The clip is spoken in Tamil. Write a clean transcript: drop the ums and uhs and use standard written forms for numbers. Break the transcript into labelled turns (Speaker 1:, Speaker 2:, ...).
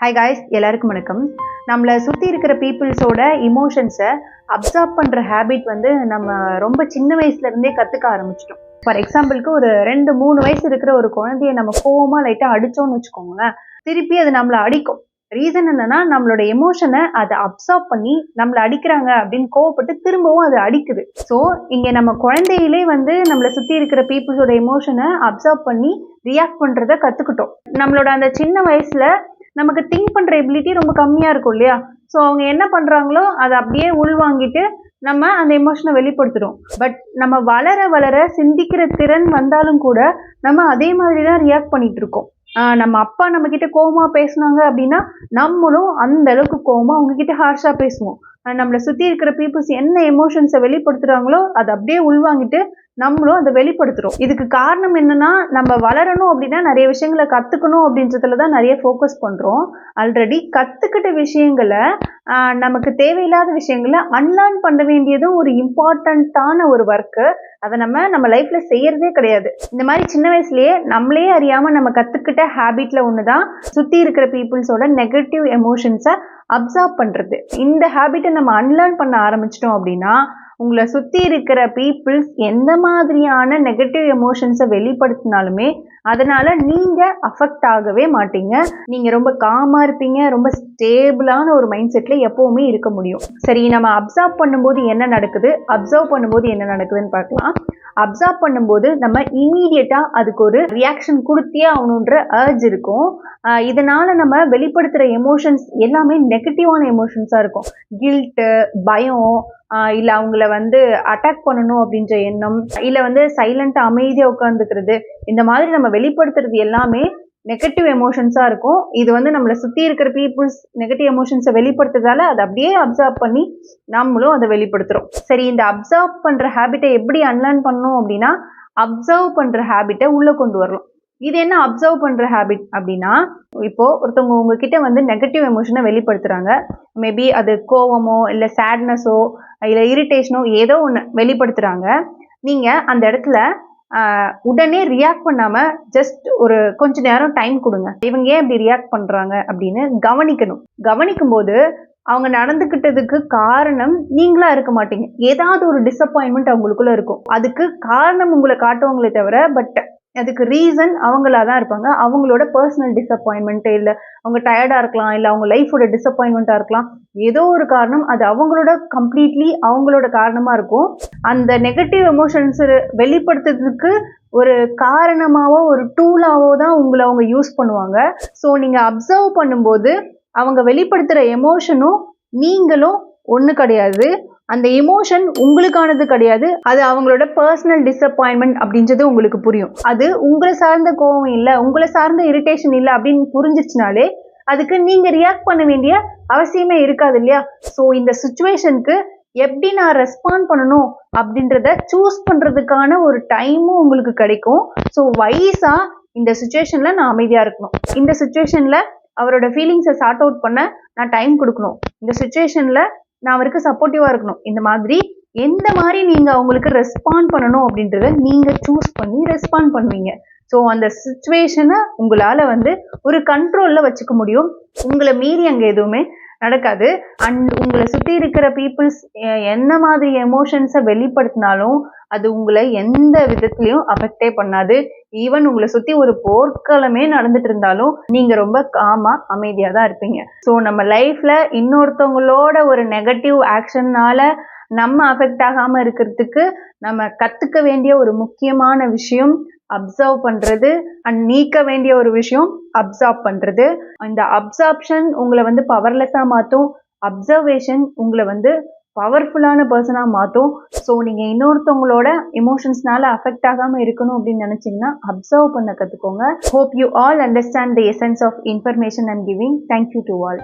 Speaker 1: ஹாய் காய்ஸ், எல்லாருக்கும் வணக்கம். நம்மளை சுற்றி இருக்கிற பீப்புள்ஸோட இமோஷன்ஸை அப்சார்ப் பண்ணுற ஹேபிட் வந்து நம்ம ரொம்ப சின்ன வயசுலேருந்தே கற்றுக்க ஆரம்பிச்சிட்டோம். ஃபார் எக்ஸாம்பிளுக்கு ஒரு 2-3 வயசு இருக்கிற ஒரு குழந்தைய நம்ம கோவமாக லைட்டாக அடித்தோன்னு வச்சுக்கோங்களேன், திருப்பி அது நம்மளை அடிக்கும். ரீசன் என்னன்னா, நம்மளோட எமோஷனை அதை அப்சார்ப் பண்ணி நம்மளை அடிக்கிறாங்க அப்படின்னு கோவப்பட்டு திரும்பவும் அது அடிக்குது. ஸோ இங்கே நம்ம குழந்தையிலே வந்து நம்மளை சுற்றி இருக்கிற பீப்புள்ஸோட எமோஷனை அப்சார்ப் பண்ணி ரியாக்ட் பண்ணுறதை கற்றுக்கிட்டோம். நம்மளோட அந்த சின்ன வயசில் நமக்கு திங்க் பண்ணுற எபிலிட்டி ரொம்ப கம்மியாக இருக்கும் இல்லையா? ஸோ அவங்க என்ன பண்ணுறாங்களோ அதை அப்படியே உள்வாங்கிட்டு நம்ம அந்த எமோஷனை வெளிப்படுத்துகிறோம். பட் நம்ம வளர வளர சிந்திக்கிற திறன் வந்தாலும் கூட நம்ம அதே மாதிரி தான் ரியாக்ட் பண்ணிட்டு இருக்கோம். நம்ம அப்பா நம்ம கிட்ட கோவமா பேசுனாங்க அப்படின்னா நம்மளும் அந்த அளவுக்கு கோவமா அவங்க கிட்ட ஹார்ஷா பேசுவோம். நம்மளை சுற்றி இருக்கிற பீப்புள்ஸ் என்ன எமோஷன்ஸை வெளிப்படுத்துகிறாங்களோ அதை அப்படியே உள்வாங்கிட்டு நம்மளும் அதை வெளிப்படுத்துகிறோம். இதுக்கு காரணம் என்னன்னா, நம்ம வளரணும் அப்படின்னா நிறைய விஷயங்களை கற்றுக்கணும் அப்படின்றதுல தான் நிறைய ஃபோக்கஸ் பண்ணுறோம். ஆல்ரெடி கற்றுக்கிட்ட விஷயங்களை நமக்கு தேவையில்லாத விஷயங்களை அன்லேர்ன் பண்ண வேண்டியதும் ஒரு இம்பார்ட்டண்ட்டான ஒரு ஒர்க்கு. அதை நம்ம லைஃப்பில் செய்யறதே கிடையாது. இந்த மாதிரி சின்ன வயசுலேயே நம்மளே அறியாமல் நம்ம கற்றுக்கிட்ட ஹேபிட்டில் ஒன்று தான் சுற்றி இருக்கிற பீப்புள்ஸோட நெகட்டிவ் எமோஷன்ஸை அப்சார்ப் பண்ணுறது. இந்த ஹேபிட்டை நம்ம அன்லேர்ன் பண்ண ஆரம்பிச்சிட்டோம் அப்படின்னா உங்களை சுற்றி இருக்கிற பீப்புள்ஸ் எந்த மாதிரியான நெகட்டிவ் எமோஷன்ஸை வெளிப்படுத்தினாலுமே அதனால் நீங்கள் அஃபெக்ட் ஆகவே மாட்டீங்க. நீங்கள் ரொம்ப காமாக இருப்பீங்க. ரொம்ப ஸ்டேபிளான ஒரு மைண்ட் செட்டில் எப்போவுமே இருக்க முடியும். சரி, நம்ம அப்சர்வ் பண்ணும்போது என்ன நடக்குது, அப்சர்வ் பண்ணும்போது என்ன நடக்குதுன்னு பார்க்கலாம். அப்சர்வ் பண்ணும்போது நம்ம இமீடியட்டாக அதுக்கு ஒரு ரியாக்ஷன் கொடுத்தே ஆகணுன்ற அர்ஜ் இருக்கும். இதனால் நம்ம வெளிப்படுத்துகிற எமோஷன்ஸ் எல்லாமே நெகட்டிவான எமோஷன்ஸாக இருக்கும். கில்ட்டு, பயம், இல்லை அவங்கள வந்து அட்டாக் பண்ணணும் அப்படின்ற எண்ணம், இல்லை வந்து சைலண்டாக அமைதியாக உட்காந்துக்கிறது, இந்த மாதிரி நம்ம வெளிப்படுத்துறது எல்லாமே நெகட்டிவ் எமோஷன்ஸாக இருக்கும். இது வந்து நம்மளை சுற்றி இருக்கிற பீப்புள்ஸ் நெகட்டிவ் எமோஷன்ஸை வெளிப்படுத்துறதால அதை அப்படியே அப்சர்வ் பண்ணி நம்மளும் அதை வெளிப்படுத்துகிறோம். சரி, இந்த அப்சர்வ் பண்ணுற ஹேபிட்டை எப்படி அன்லேர்ன் பண்ணணும் அப்படின்னா, அப்சர்வ் பண்ணுற ஹேபிட்டை உள்ளே கொண்டு வரலாம். இது என்ன அப்சர்வ் பண்ணுற ஹேபிட் அப்படின்னா, இப்போது ஒருத்தவங்க உங்ககிட்ட வந்து நெகட்டிவ் எமோஷனை வெளிப்படுத்துகிறாங்க. மேபி அது கோவமோ இல்லை சேட்னஸோ இல்லை இரிட்டேஷனோ ஏதோ ஒன்று வெளிப்படுத்துகிறாங்க. நீங்கள் அந்த இடத்துல உடனே ரியாக்ட் பண்ணாமல் ஜஸ்ட் ஒரு கொஞ்ச நேரம் டைம் கொடுங்க. இவங்க ஏன் இப்படி ரியாக்ட் பண்ணுறாங்க அப்படின்னு கவனிக்கணும். கவனிக்கும் போது அவங்க நடந்துக்கிட்டதுக்கு காரணம் நீங்களா இருக்க மாட்டீங்க. ஏதாவது ஒரு டிசப்பாயின்மெண்ட் அவங்களுக்குள்ள இருக்கும். அதுக்கு காரணம் உங்களை காட்டுவாங்களே தவிர பட் அதுக்கு ரீசன் அவங்களா தான் இருப்பாங்க. அவங்களோட பர்சனல் டிசப்பாயின்மெண்ட், இல்லை அவங்க டயர்டாக இருக்கலாம், இல்லை அவங்க லைஃபோட டிசப்பாயின்மெண்ட்டாக இருக்கலாம். ஏதோ ஒரு காரணம் அது அவங்களோட கம்ப்ளீட்லி அவங்களோட காரணமாக இருக்கும். அந்த நெகட்டிவ் எமோஷன்ஸ் வெளிப்படுத்துறதுக்கு ஒரு காரணமாவோ ஒரு டூலாவோ தான் உங்களை அவங்க யூஸ் பண்ணுவாங்க. ஸோ நீங்கள் அப்சர்வ் பண்ணும்போது அவங்க வெளிப்படுத்துகிற எமோஷனும் நீங்களும் ஒன்று கிடையாது. அந்த எமோஷன் உங்களுக்கானது கிடையாது. அது அவங்களோட பர்சனல் டிசப்பாயின்மெண்ட் அப்படின்றது உங்களுக்கு புரியும். அது உங்களை சார்ந்த கோவம் இல்லை, உங்களை சார்ந்த இரிட்டேஷன் இல்லை அப்படின்னு புரிஞ்சிச்சுனாலே அதுக்கு நீங்கள் ரியாக்ட் பண்ண வேண்டிய அவசியமே இருக்காது இல்லையா? ஸோ இந்த சுச்சுவேஷனுக்கு எப்படி நான் ரெஸ்பாண்ட் பண்ணணும் அப்படின்றத சூஸ் பண்ணுறதுக்கான ஒரு டைமும் உங்களுக்கு கிடைக்கும். ஸோ வைஸாக இந்த சுச்சுவேஷனில் நான் அமைதியாக இருக்கணும், இந்த சுச்சுவேஷனில் அவரோட ஃபீலிங்ஸை சார்ட் அவுட் பண்ண நான் டைம் கொடுக்கணும், இந்த சுச்சுவேஷனில் நான் அவருக்கு சப்போர்ட்டிவாக இருக்கணும். இந்த மாதிரி எந்த மாதிரி நீங்கள் அவங்களுக்கு ரெஸ்பாண்ட் பண்ணணும் அப்படின்றத நீங்கள் சூஸ் பண்ணி ரெஸ்பாண்ட் பண்ணுவீங்க. ஸோ அந்த சுச்சுவேஷனை உங்களால் வந்து ஒரு கண்ட்ரோலில் வச்சுக்க முடியும். உங்களை மீறி அங்கே எதுவுமே நடக்காது. அண்ட் உங்களை சுற்றி இருக்கிற பீப்புள்ஸ் என்ன மாதிரி எமோஷன்ஸை வெளிப்படுத்தினாலும் அது உங்களை எந்த விதத்துலையும் அஃபெக்டே பண்ணாது. ஈவன் உங்களை சுற்றி ஒரு போர்க்களமே நடந்துட்டு இருந்தாலும் நீங்கள் ரொம்ப காமாக அமைதியாக தான் இருப்பீங்க. ஸோ நம்ம லைஃப்பில் இன்னொருத்தவங்களோட ஒரு நெகட்டிவ் ஆக்ஷன்னால நம்ம அஃபெக்ட் ஆகாமல் இருக்கிறதுக்கு நம்ம கற்றுக்க வேண்டிய ஒரு முக்கியமான விஷயம் அப்சர்வ் பண்ணுறது. அண்ட் நீக்க வேண்டிய ஒரு விஷயம் அப்சார்ப் பண்ணுறது. இந்த அப்சார்ப்ஷன் உங்களை வந்து பவர்லெஸ்ஸாக மாற்றும், அப்சர்வேஷன் உங்களை வந்து பவர்ஃபுல்லான பர்சனாக மாற்றும். ஸோ நீங்கள் இன்னொருத்தவங்களோட எமோஷன்ஸ்னால அஃபெக்ட் ஆகாமல் இருக்கணும் அப்படின்னு நினச்சிங்கன்னா அப்சர்வ் பண்ண கற்றுக்கோங்க. Hope you all understand the essence of information I'm giving. Thank you to all.